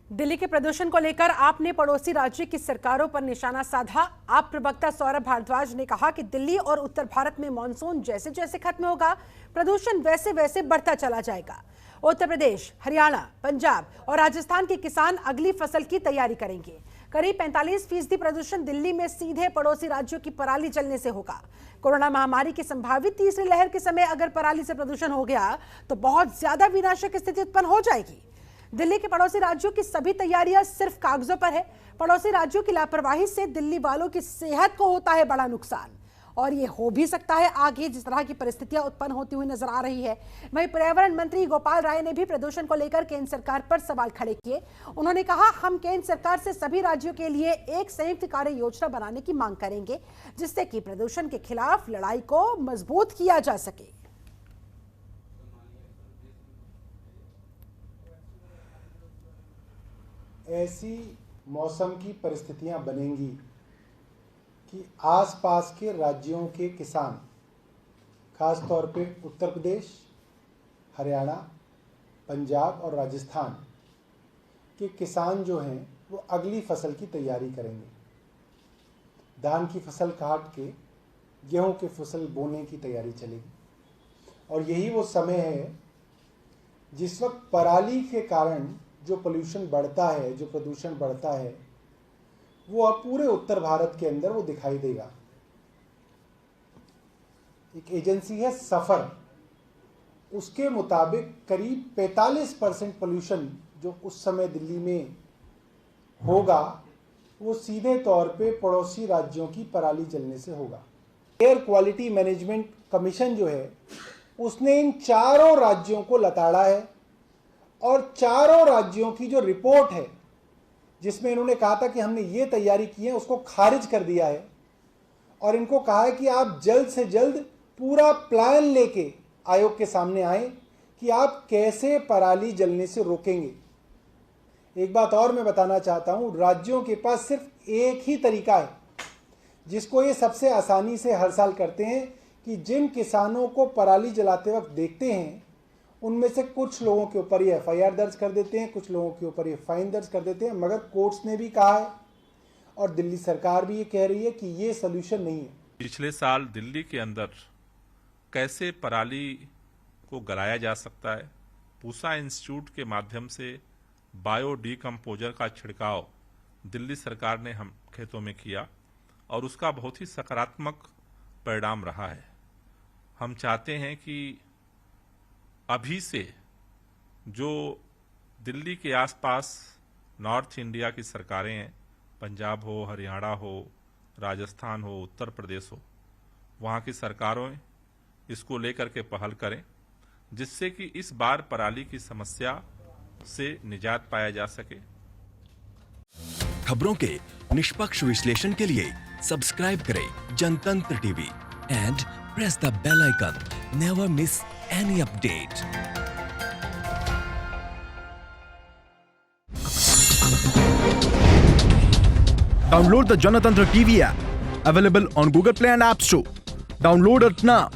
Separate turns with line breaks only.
दिल्ली के प्रदूषण को लेकर आपने पड़ोसी राज्य की सरकारों पर निशाना साधा। आप प्रवक्ता सौरभ भारद्वाज ने कहा कि दिल्ली और उत्तर भारत में मानसून जैसे जैसे खत्म होगा, प्रदूषण वैसे वैसे बढ़ता चला जाएगा। उत्तर प्रदेश, हरियाणा, पंजाब और राजस्थान के किसान अगली फसल की तैयारी करेंगे। करीब 45% प्रदूषण दिल्ली में सीधे पड़ोसी राज्यों की पराली जलने से होगा। कोरोना महामारी की संभावित तीसरी लहर के समय अगर पराली से प्रदूषण हो गया तो बहुत ज्यादा विनाशक स्थिति उत्पन्न हो जाएगी। दिल्ली के पड़ोसी राज्यों की सभी तैयारियां सिर्फ कागजों पर है। पड़ोसी राज्यों की लापरवाही से दिल्ली वालों की सेहत को होता है बड़ा नुकसान, और ये हो भी सकता है आगे जिस तरह की परिस्थितियां उत्पन्न होती हुई नजर आ रही है। वहीं पर्यावरण मंत्री गोपाल राय ने भी प्रदूषण को लेकर केंद्र सरकार पर सवाल खड़े किए। उन्होंने कहा, हम केंद्र सरकार से सभी राज्यों के लिए एक संयुक्त कार्य योजना बनाने की मांग करेंगे, जिससे कि प्रदूषण के खिलाफ लड़ाई को मजबूत किया जा सके।
ऐसी मौसम की परिस्थितियां बनेंगी कि आसपास के राज्यों के किसान, खास तौर पे उत्तर प्रदेश, हरियाणा, पंजाब और राजस्थान के किसान जो हैं वो अगली फसल की तैयारी करेंगे। धान की फसल काट के गेहूं की फसल बोने की तैयारी चलेगी। और यही वो समय है जिस वक्त पराली के कारण जो पोल्यूशन बढ़ता है, जो प्रदूषण बढ़ता है, वो अब पूरे उत्तर भारत के अंदर वो दिखाई देगा। एक एजेंसी है सफर, उसके मुताबिक करीब 45% पोल्यूशन जो उस समय दिल्ली में होगा वो सीधे तौर पे पड़ोसी राज्यों की पराली जलने से होगा। एयर क्वालिटी मैनेजमेंट कमीशन जो है उसने इन चारों राज्यों को लताड़ा है, और चारों राज्यों की जो रिपोर्ट है जिसमें इन्होंने कहा था कि हमने ये तैयारी की है, उसको खारिज कर दिया है। और इनको कहा है कि आप जल्द से जल्द पूरा प्लान लेके आयोग के सामने आए कि आप कैसे पराली जलने से रोकेंगे। एक बात और मैं बताना चाहता हूं, राज्यों के पास सिर्फ एक ही तरीका है जिसको ये सबसे आसानी से हर साल करते हैं कि जिन किसानों को पराली जलाते वक्त देखते हैं उनमें से कुछ लोगों के ऊपर ये FIR दर्ज कर देते हैं, कुछ लोगों के ऊपर ये फाइन दर्ज कर देते हैं। मगर कोर्ट्स ने भी कहा है और दिल्ली सरकार भी ये कह रही है कि ये सोल्यूशन नहीं है।
पिछले साल दिल्ली के अंदर कैसे पराली को गलाया जा सकता है, पूसा इंस्टीट्यूट के माध्यम से बायो डीकम्पोजर का छिड़काव दिल्ली सरकार ने हम खेतों में किया और उसका बहुत ही सकारात्मक परिणाम रहा है। हम चाहते हैं कि अभी से जो दिल्ली के आसपास नॉर्थ इंडिया की सरकारें हैं, पंजाब हो, हरियाणा हो, राजस्थान हो, उत्तर प्रदेश हो, वहाँ की सरकारों इसको लेकर के पहल करें, जिससे कि इस बार पराली की समस्या से निजात पाया जा सके।
खबरों के निष्पक्ष विश्लेषण के लिए सब्सक्राइब करें Jantantra TV and press the bell icon. Never miss any update.
Download the Janatantra TV app, available on Google Play and App Store. Download it now.